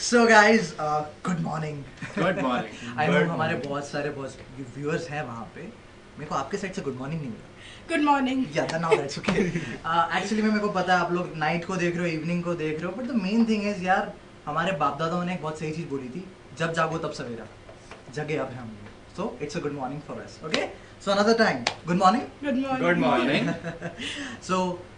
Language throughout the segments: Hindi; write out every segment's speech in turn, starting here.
So guys, good morning. Good morning. I know हमारे बहुत सारे व्यूअर्स हैं वहाँ पे. मेरे को आपके साइड से गुड मॉर्निंग नहीं मिला. Good morning. Yeah, then now that's okay. Actually मेरे को पता है आप लोग नाइट को देख रहे हो, इवनिंग को देख रहे हो, but the main thing is यार हमारे बाप दादाओं ने एक बहुत सही चीज बोली थी, जब जागो तब सवेरा. जगे अब हम. So it's a good morning for us. Okay? So another time. Good morning. Good morning. Good morning. So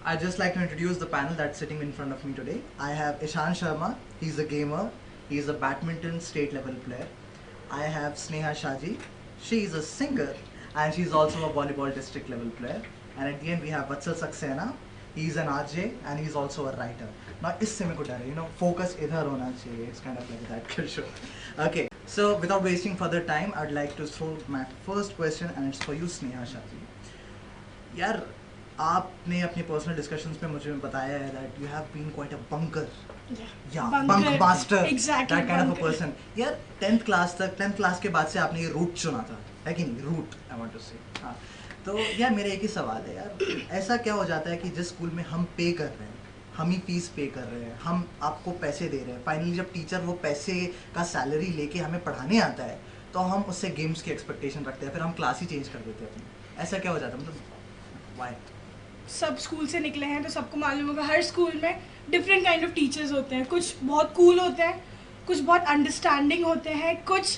I'd just like to introduce the panel that's sitting in front of me today. I have Ishan Sharma. He's a gamer. He's a badminton state level player. I have Sneha Shaji. She is a singer and she's also a volleyball district level player. And at the end we have Vatsal Saxena. He's an RJ and he's also a writer. Now इससे मेरे को डर है, you know, focus इधर होना चाहिए. It's kind of like that kind of show. Okay, so without wasting further time, I'd like to throw my first question and it's for you, Sneha Shaji. यार आपने अपने पर्सनल डिस्कशंस में मुझे बताया है that you have been quite a bunker. Yeah, bunk master. Exactly. That kind of a bunker. person. यार 10th क्लास के बाद से आपने ये रूट चुना था, है कि नहीं? रूट आई वांट टू से. हाँ. तो यार मेरा एक ही सवाल है यार, ऐसा क्या हो जाता है कि जिस स्कूल में हम पे कर रहे हैं, हम ही फीस पे कर रहे हैं, हम आपको पैसे दे रहे हैं, फाइनली जब टीचर वो पैसे का सैलरी लेके हमें पढ़ाने आता है तो हम उससे गेम्स की एक्सपेक्टेशन रखते हैं, फिर हम क्लास ही चेंज कर देते हैं अपनी. ऐसा क्या हो जाता है, मतलब व्हाई? सब स्कूल से निकले हैं तो सबको मालूम होगा हर स्कूल में डिफरेंट काइंड ऑफ टीचर्स होते हैं। कुछ बहुत कूल होते हैं, कुछ बहुत अंडरस्टैंडिंग होते हैं, कुछ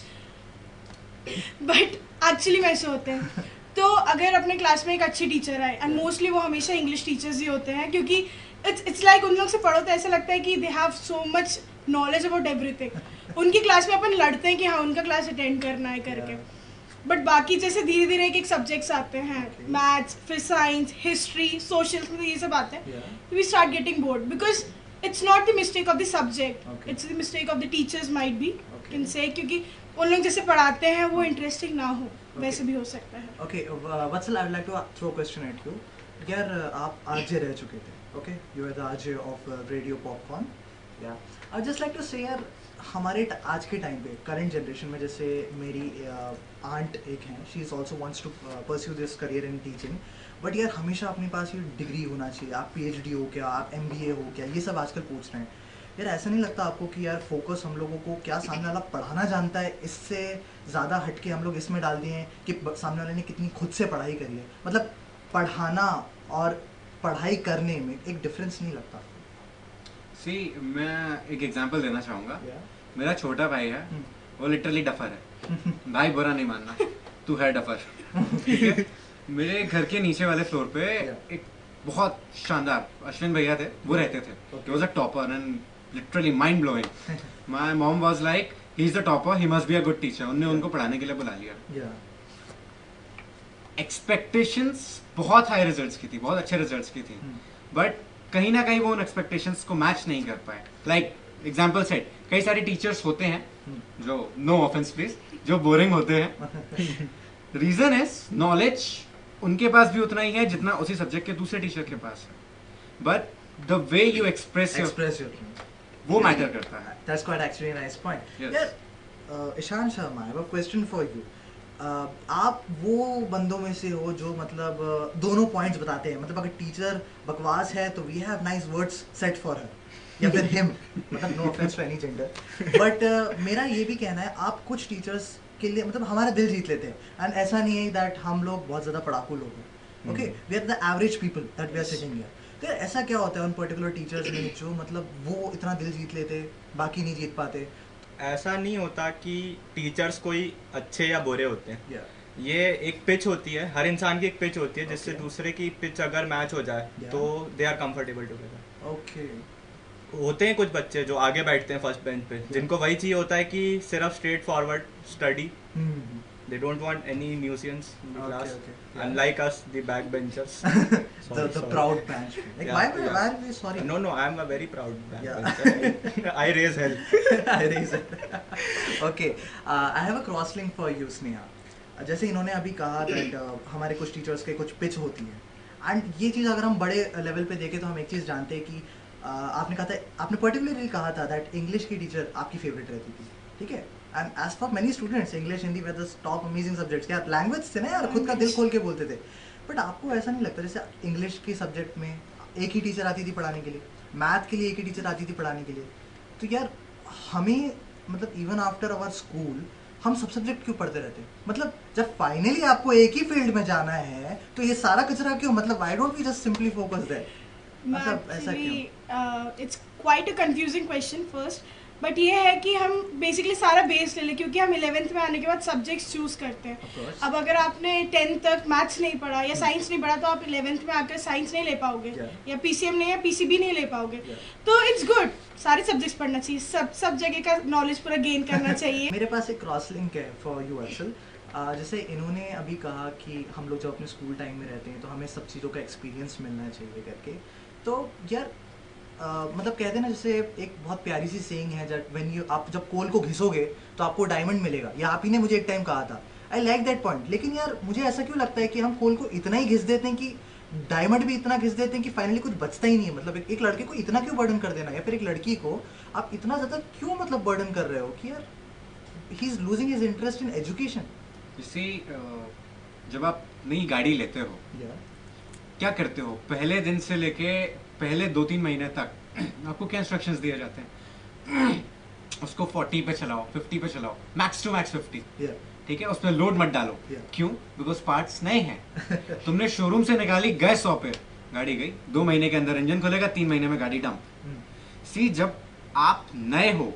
बट एक्चुअली वैसे होते हैं. तो अगर अपने क्लास में एक अच्छी टीचर आए एंड मोस्टली वो हमेशा इंग्लिश टीचर्स ही होते हैं, क्योंकि इट्स लाइक उन लोग से पढ़ो तो ऐसा लगता है कि they have so much knowledge about everything. उनकी क्लास में अपन लड़ते हैं कि हाँ उनका क्लास अटेंड करना है करके, बट बाकी जैसे धीरे धीरे एक एक सब्जेक्ट्स आते हैं, मैथ्स, फिर साइंस, हिस्ट्री, सोशल, ये सब आते हैं, we start getting bored because it's not the mistake of the subject, it's the mistake of the teachers might be can say, क्योंकि उन लोग जैसे पढ़ाते हैं वो इंटरेस्टिंग ना हो, वैसे भी हो सकता है. Okay, Vatsal, I would like to throw a question at you. यार आप आरजे रह चुके थे, okay? You were the RJ of Radio Popcorn. Yeah. I'd just like to say यार हमारे आज के टाइम पे करंट जनरेशन में जैसे मेरी आंट एक हैं, she is also wants to pursue this career in teaching, but यार हमेशा अपने पास ये डिग्री होना चाहिए, आप PhD हो क्या, आप MBA हो क्या, ये सब आजकल पूछ रहे हैं. यार ऐसा नहीं लगता आपको कि यार फोकस हम लोगों को क्या सामने वाला पढ़ाना जानता है इससे ज़्यादा हटके हम लोग इसमें डाल दिए हैं कि सामने वाले ने कितनी खुद से पढ़ाई करी है? मतलब पढ़ाना और पढ़ाई करने में एक डिफरेंस नहीं लगता? सी मैं एक एग्जांपल देना चाहूँगा. Yeah. मेरा छोटा भाई है, वो लिटरली डफर है. भाई बुरा नहीं मानना, तू है डफर. ठीक है? मेरे घर के नीचे वाले फ्लोर पे एक बहुत शानदार अश्विन भैया थे, वो रहते थे. He was a topper and literally mind blowing. My mom was like he is the topper, he must be a good teacher. उन्होंने उनको पढ़ाने के लिए बुला लिया. Yeah. एक्सपेक्टेशंस बहुत हाई रिजल्ट्स की थी, बहुत अच्छे रिजल्ट्स की थी, बट कहीं ना कहीं वो उन एक्सपेक्टेशंस को मैच नहीं कर पाए. लाइक एग्जांपल सेट, कई सारे टीचर्स होते हैं जो, नो ऑफेंस प्लीज, जो बोरिंग होते हैं. रीजन इज नॉलेज उनके पास भी उतना ही है जितना उसी सब्जेक्ट के दूसरे टीचर के पास है, but the way you express Express your वो मैटर करता है. That's quite actually a nice point. Yes. यार Ishan Sharma, I have a question for you. आप वो बंदों में से हो जो मतलब दोनों पॉइंट्स बताते हैं, मतलब अगर टीचर बकवास है तो we have nice words set for her या फिर हिम, मतलब no offence to any gender, but मेरा ये भी कहना है आप कुछ टीचर्स के लिए मतलब हमारा दिल जीत लेते हैं, एंड ऐसा नहीं है दैट हम लोग बहुत ज़्यादा पढ़ाकू लोग हैं. Okay, we are the average people that we are sitting here. तो यार ऐसा क्या होता है उन पर्टिकुलर टीचर्स में जो मतलब वो इतना दिल जीत लेते, बाकी नहीं जीत पाते? ऐसा नहीं होता कि टीचर्स कोई अच्छे या बुरे होते हैं. Yeah. ये एक पिच होती है, हर इंसान की एक पिच होती है, जिससे Okay. दूसरे की पिच अगर मैच हो जाए Yeah. तो they are comfortable together. Okay. होते हैं कुछ बच्चे जो आगे बैठते हैं फर्स्ट बेंच पे, जिनको वही चाहिए होता है कि सिर्फ straight forward study. They don't want any nuisance in the Okay, class. okay. Unlike us, the backbenchers. The proud bench. Like Yeah, why yeah. are we sorry? No, I am a very proud Yeah. backbencher. I raise hell. I raise it. Okay, I have a cross link for you, Sneha. जैसे इन्होंने अभी कहा that हमारे कुछ टीचर्स के कुछ पिच होती है, एंड ये चीज़ अगर हम बड़े लेवल पे देखें तो हम एक चीज़ जानते हैं कि आपने कहा था, आपने पर्टिकुलरली कहा था दैट इंग्लिश की टीचर आपकी फेवरेट रहती थी, ठीक है? And as for many students English Hindi वे द टॉप अमेजिंग सब्जेक्ट्स. यार लैंग्वेज से ना यार खुद का दिल खोल के बोलते थे, बट आपको ऐसा नहीं लगता जैसे इंग्लिश के सब्जेक्ट में एक ही टीचर आती थी पढ़ाने के लिए, मैथ के लिए एक ही टीचर आती थी पढ़ाने के लिए, तो यार हमें मतलब इवन आफ्टर आवर स्कूल हम सब सब्जेक्ट क्यों पढ़ते रहते हैं? मतलब जब फाइनली आपको एक ही फील्ड में जाना है तो ये सारा कचरा क्यों? मतलब why don't we just simply focus there? मतलब ऐसा क्यों? It's quite a confusing question first, but ये है कि हम बेसिकली सारा बेस ले लें, क्योंकि हम 11th में आने के बाद सब्जेक्ट्स चूज करते हैं। अब अगर आपने 10th तक मैथ्स नहीं पढ़ा या साइंस नहीं पढ़ा तो आप 11th में आकर साइंस नहीं ले पाओगे, या पीसीएम नहीं या पीसीबी नहीं ले पाओगे। तो इट्स गुड, सारे सब्जेक्ट्स पढ़ना चाहिए, सब जगह का नॉलेज पूरा गेन करना चाहिए। मेरे पास एक क्रॉस लिंक है फॉर यू असल। जैसे इन्होंने अभी कहा कि हम लोग जब अपने स्कूल टाइम में रहते हैं तो हमें सब चीज़ों का एक्सपीरियंस मिलना चाहिए करके। तो यार मतलब कहते हैं ना, जैसे एक बहुत प्यारी सी सेइंग है दैट व्हेन यू, आप जब कोल को घिसोगे तो आपको डायमंड मिलेगा। या आप ही ने मुझे एक टाइम कहा था, आई लाइक दैट पॉइंट। लेकिन यार मुझे ऐसा क्यों लगता है कि हम कोल को इतना ही घिस देते हैं कि डायमंड भी इतना घिस देते हैं कि फाइनली कुछ बचता ही नहीं है। मतलब एक लड़के को इतना क्यों बर्डन कर देना, या फिर एक लड़की को आप इतना ज़्यादा क्यों मतलब बर्डन कर रहे हो कि यार he is losing his interest in education. इसी जब आप नई गाड़ी लेते हो क्या करते हो, पहले दिन से लेके पहले 2-3 महीने तक आपको क्या इंस्ट्रक्शंस दिए जाते हैं? उसको 40 पे चलाओ, 50 पे चलाओ, मैक्स टू मैक्स 50, ठीक है? उस पर लोड मत डालो। क्यों? बिकॉज पार्ट्स नए हैं। तुमने शोरूम से निकाली, गए 100 पे, गाड़ी गई, 2 महीने के अंदर इंजन खुलेगा, 3 महीने में गाड़ी डंप। सी, जब आप नए हो,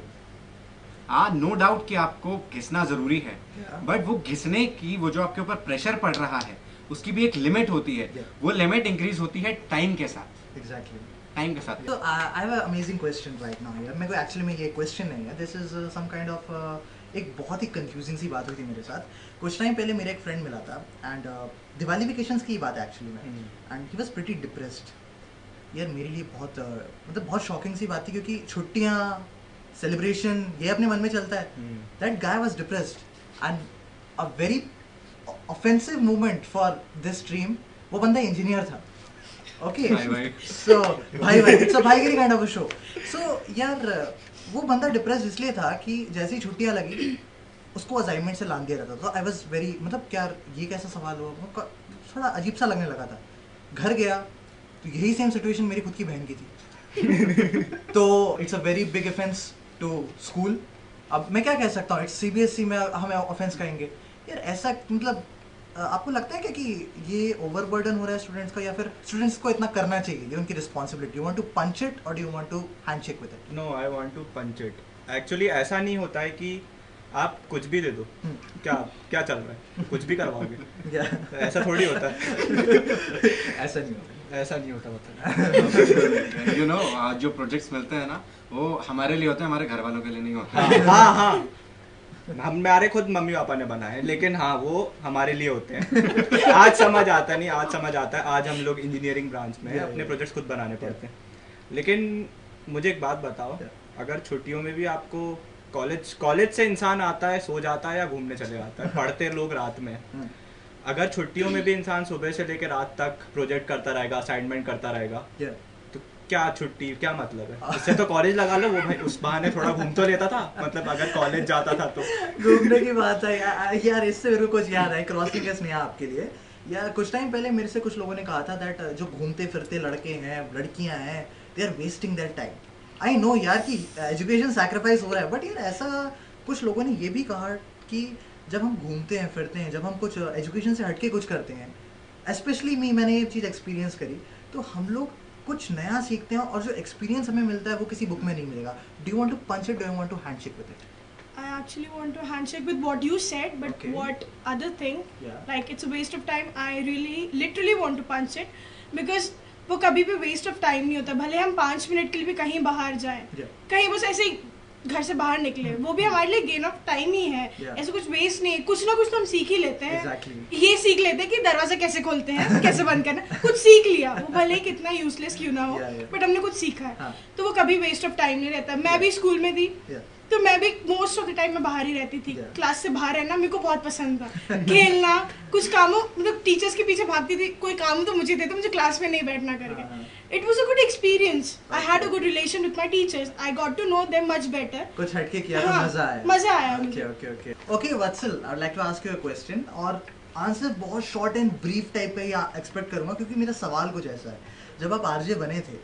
नो डाउट कि आपको घिसना जरूरी है, बट वो घिसने की, वो जो आपके ऊपर प्रेशर पड़ रहा है उसकी भी एक लिमिट होती है। वो लिमिट इंक्रीज होती है टाइम के साथ। एग्जैक्टली, टाइम के साथ। तो I have a amazing question right now यार। मेरे को एक्चुअली में ये क्वेश्चन नहीं है, this is some kind of एक बहुत ही कंफ्यूजिंग सी बात हुई थी मेरे साथ। कुछ टाइम पहले मेरा एक फ्रेंड मिला था एंड दिवाली वेकेशंस की बात है एक्चुअली में, and he was pretty depressed. यार मेरे लिए बहुत मतलब बहुत शॉकिंग सी बात थी, क्योंकि छुट्टियाँ, सेलिब्रेशन, ये अपने मन में चलता है। That guy was depressed and a very offensive moment for this stream. वो बंदा इंजीनियर था, ओके? सो भाई इट्स अ भाईगिरी kind of a show. So यार वो बंदा डिप्रेस्ड इसलिए था कि जैसे ही छुट्टियां लगी उसको असाइनमेंट से लान दिया रहता था। तो आई वाज वेरी, मतलब क्या ये कैसा सवाल हुआ, थोड़ा अजीब सा लगने लगा था। घर गया तो यही सेम सिचुएशन मेरी खुद की बहन की थी। तो it's a very big offence to school. अब मैं क्या कह सकता हूँ, इट्स सीबीएसई में हमें ऑफेंस कहेंगे यार? ऐसा मतलब आपको लगता है क्या कि ये ओवरबर्डन हो रहा है स्टूडेंट्स का, या फिर स्टूडेंट्स को इतना करना चाहिए, ये उनकी responsibility? You want to punch it or do you want to handshake with it? No, I want to punch it. Actually ऐसा नहीं होता है कि आप कुछ भी दे दो, क्या चल रहा है, कुछ भी करवाओगे। ऐसा थोड़ी होता है। ऐसा नहीं होता मतलब। यू नो, जो प्रोजेक्ट्स मिलते हैं ना, वो हमारे लिए होते हैं, हमारे घर वालों के लिए नहीं होते। हाँ, हमारे खुद मम्मी पापा ने बनाए, लेकिन हाँ वो हमारे लिए होते हैं। आज समझ आता नहीं, आज समझ आता है। आज हम लोग इंजीनियरिंग ब्रांच में अपने प्रोजेक्ट्स खुद बनाने पड़ते हैं। लेकिन मुझे एक बात बताओ, अगर छुट्टियों में भी आपको कॉलेज से इंसान आता है, सो जाता है या घूमने चले जाता है, पढ़ते लोग रात में, अगर छुट्टियों में भी इंसान सुबह से लेकर रात तक प्रोजेक्ट करता रहेगा, असाइनमेंट करता रहेगा, क्या छुट्टी, क्या मतलब है? इससे तो कॉलेज लगा लो। वो भाई उस बहाने थोड़ा घूम तो लेता था, मतलब अगर कॉलेज जाता था तो। घूमने की बात है यार, इससे मेरे को कुछ याद है, क्रॉसिंग है स्नेहा आपके लिए। यार कुछ टाइम पहले मेरे से कुछ लोगों ने कहा था दैट जो घूमते फिरते लड़के हैं, लड़कियां हैं, they are wasting their time. I know यार कि एजुकेशन सैक्रिफाइस हो रहा है, बट यार ऐसा कुछ लोगों ने ये भी कहा कि जब हम घूमते हैं फिरते हैं, जब हम कुछ एजुकेशन से हटके कुछ करते हैं, स्पेशली मैंने ये चीज़ एक्सपीरियंस करी, तो हम लोग कुछ नया सीखते हैं और जो एक्सपीरियंस हमें मिलता है वो किसी बुक में नहीं मिलेगा। Do you want to punch it, do you want to handshake with it? I actually want to handshake with what you said, but Okay. what other thing? Yeah. Like it's a waste of time. I literally want to punch it because वो कभी भी waste of time नहीं होता। भले हम 5 मिनट के लिए भी कहीं बाहर जाएं, कहीं बस ऐसे ही घर से बाहर निकले, वो भी हमारे लिए गेन ऑफ टाइम ही है। ऐसे कुछ वेस्ट नहीं है, कुछ ना कुछ तो हम सीख ही लेते हैं। Exactly. ये सीख लेते हैं कि दरवाजा कैसे खोलते हैं, कैसे बंद करना, कुछ सीख लिया, वो भले ही कितना यूजलेस क्यों ना हो, बट हमने कुछ सीखा है। तो वो कभी वेस्ट ऑफ टाइम नहीं रहता। मैं भी स्कूल में थी, तो मैं भी मोस्ट ऑफ द टाइम मैं बाहर ही रहती थी। क्लास से बाहर रहना मेरे को बहुत पसंद था। खेलना, कुछ कामों, मतलब टीचर्स के पीछे भागती थी, कोई काम तो मुझे देते, मुझे क्लास में नहीं बैठना करके। It was a good experience. I had a good relation with my teachers. I got to know them much better. कुछ हटके किया तो मजा आया। मजा आया मुझे। Okay, Vatsal, I would like to ask you a question और आंसर बहुत शॉर्ट एंड ब्रीफ टाइप का ही एक्सपेक्ट करूंगा, क्योंकि मेरा सवाल कुछ ऐसा है। जब आप आरजे बने थे,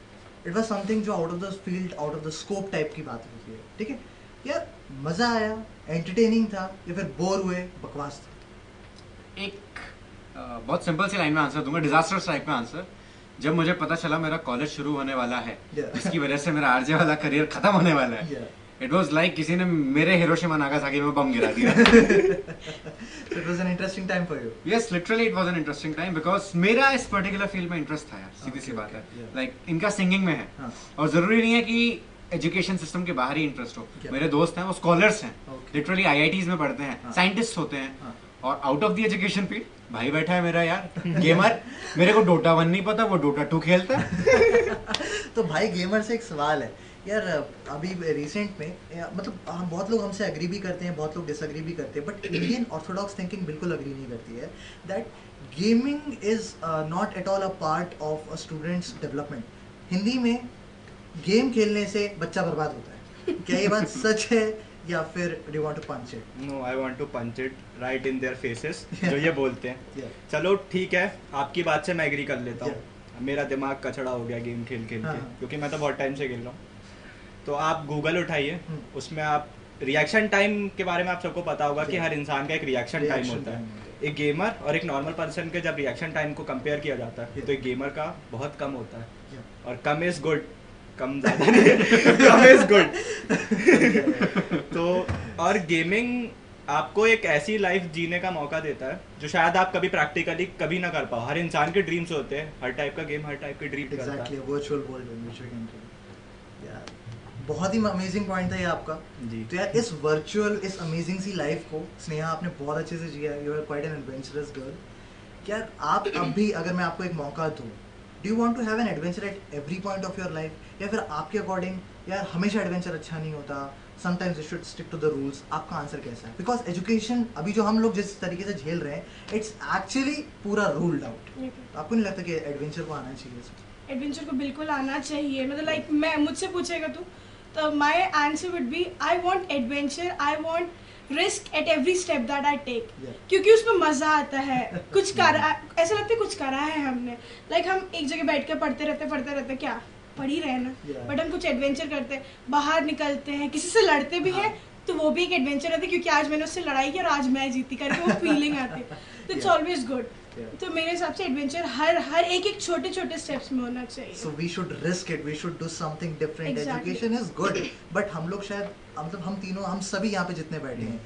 इट वाज समथिंग जो out of the field, out of the scope type की बात होती है, ठीक है? यार मजा आया, एंटरटेनिंग था या फिर बोर हुए, बकवास था? एक बहुत सिंपल सी लाइन में आंसर दूंगा, डिजास्टर टाइप में आंसर। जब मुझे पता चला मेरा कॉलेज शुरू होने वाला है, जिसकी वजह से मेरा आरजे वाला करियर खत्म होने वाला है, इट वाज लाइक किसी ने मेरे हिरोशिमा नागासाकी में बम गिरा दिया। So it was an interesting time for you. Yes, literally it was an interesting time because मेरा इस पर्टिकुलर फील्ड में इंटरेस्ट था यार, सीधी सी बात है। लाइक इनका सिंगिंग में है, और जरूरी नहीं है कि एजुकेशन सिस्टम के बाहर ही इंटरेस्ट हो। मेरे दोस्त हैं वो स्कॉलर्स हैं, लिटरली आईआईटीज में पढ़ते हैं, साइंटिस्ट होते हैं, और out of the education field भाई बैठा है मेरा यार गेमर। मेरे को डोटा 1 नहीं पता, वो डोटा 2 खेलता है। तो भाई गेमर से एक सवाल है यार, अभी रिसेंट में मतलब हम बहुत लोग हमसे एग्री भी करते हैं, बहुत लोग डिसएग्री भी करते हैं, बट इंडियन ऑर्थोडॉक्स थिंकिंग बिल्कुल एग्री नहीं करती है that gaming is not at all a part of a students development. Hindi में गेम खेलने से बच्चा बर्बाद होता है, क्या ये बात सच है या फिर do you want to punch it? No, I want to punch it right in their faces जो ये बोलते हैं। चलो ठीक है, आपकी बात से मैं एग्री कर लेता हूँ। मेरा दिमाग कचड़ा हो गया गेम खेल खेल के, क्योंकि मैं तो बहुत टाइम से खेल रहा हूँ। तो आप गूगल उठाइए, उसमें आप रिएक्शन टाइम के बारे में आप सबको पता होगा कि हर इंसान का एक रिएक्शन टाइम होता है। एक गेमर और एक नॉर्मल पर्सन के जब रिएक्शन टाइम को कंपेयर किया जाता है तो एक गेमर का बहुत कम होता है, और कम इज गुड, कम ज्यादा नहीं, कम इज गुड। तो और गेमिंग आपको एक ऐसी लाइफ जीने का मौका देता है जो शायद आप कभी प्रैक्टिकली कभी ना कर पाओ। हर इंसान के ड्रीम्स होते हैं, हर टाइप का गेम हर टाइप के ड्रीम करता है। एग्जैक्टली, वर्चुअल वर्ल्ड में व्हिच वी कैन डू। यार बहुत ही अमेजिंग पॉइंट था ये आपका जी। तो यार इस वर्चुअल, इस अमेजिंग सी लाइफ को स्नेहा आपने बहुत अच्छे से जिया। You are quite an adventurous girl. यार आप अब भी अगर मैं आपको एक मौका दूं, do you want to have an adventure at every point of your life, या फिर आपके अकॉर्डिंग यार हमेशा एडवेंचर अच्छा नहीं होता, sometimes you should stick to the rules? आपका आंसर कैसा है? बिकॉज एजुकेशन अभी जो हम लोग जिस तरीके से झेल रहे हैं, इट्स एक्चुअली पूरा रूल्ड आउट। आपको नहीं लगता कि एडवेंचर को आना चाहिए? एडवेंचर को बिल्कुल आना चाहिए। मतलब लाइक मैं मुझसे पूछेगा तो my answer would be I want adventure, I want risk at every step that I take, क्योंकि उसमें मजा आता है। कुछ करा, ऐसा लगता है कुछ करा है हमने। लाइक हम एक जगह बैठ कर पढ़ते रहते क्या पढ़ ही रहे ना, बट हम कुछ एडवेंचर करते हैं, बाहर निकलते हैं, किसी से लड़ते भी हैं तो वो भी एक एडवेंचर रहता है, क्योंकि आज मैंने उससे लड़ाई की और आज मैं जीती करके वो फीलिंग आती है। तो इट्स ऑलवेज गुड। तो मेरे हिसाब से एडवेंचर हर एक छोटे छोटे स्टेप्स में होना चाहिए। So we should risk it, we should do something different. Education is good, but हम लोग शायद मतलब हम तीनों, हम सभी यहाँ पे जितने बैठे हैं,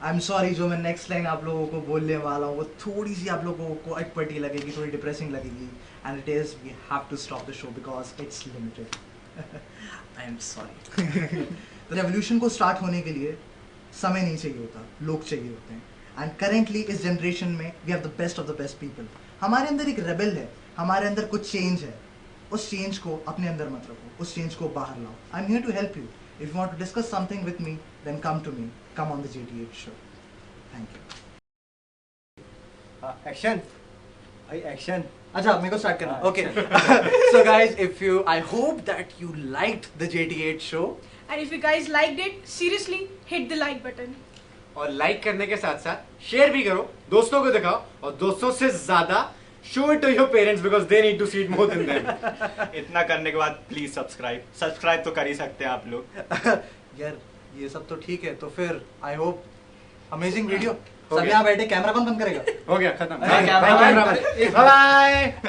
आई एम सॉरी जो मैं नेक्स्ट लाइन आप लोगों को बोलने वाला हूँ वो थोड़ी सी आप लोगों को अटपटी लगेगी, थोड़ी डिप्रेसिंग लगेगी, and it is we have to stop the show because it's limited. I am sorry. Revolution को स्टार्ट होने के लिए समय नहीं चाहिए होता, लोग चाहिए होते हैं। एंड करेंटली इस जनरेशन में we have the best of the best people. हमारे अंदर एक रेबल है, हमारे अंदर कुछ चेंज है, उस चेंज को अपने अंदर मत रखो, उस चेंज को बाहर लाओ। I am here to help you. If you want to discuss something with me then come to me, come on the JT8 show. Thank you. Action भाई, एक्शन। अच्छा मेरे को स्टार्ट करना। Okay. So guys, if you, I hope that you liked the JT8 show. And if you guys liked it, seriously hit the like button. और लाइक करने के साथ साथ शेयर भी करो, दोस्तों को दिखाओ, और दोस्तों से ज्यादा show it to your parents because they need to see it more than them. इतना करने के बाद प्लीज सब्सक्राइब तो कर ही सकते हैं आप लोग। यार ये सब तो ठीक है, तो फिर आई होप अमेजिंग वीडियो। हो सब गया। यहाँ बैठे, कैमरा कौन बंद करेगा? हो गया, खत्म। Bye, bye bye.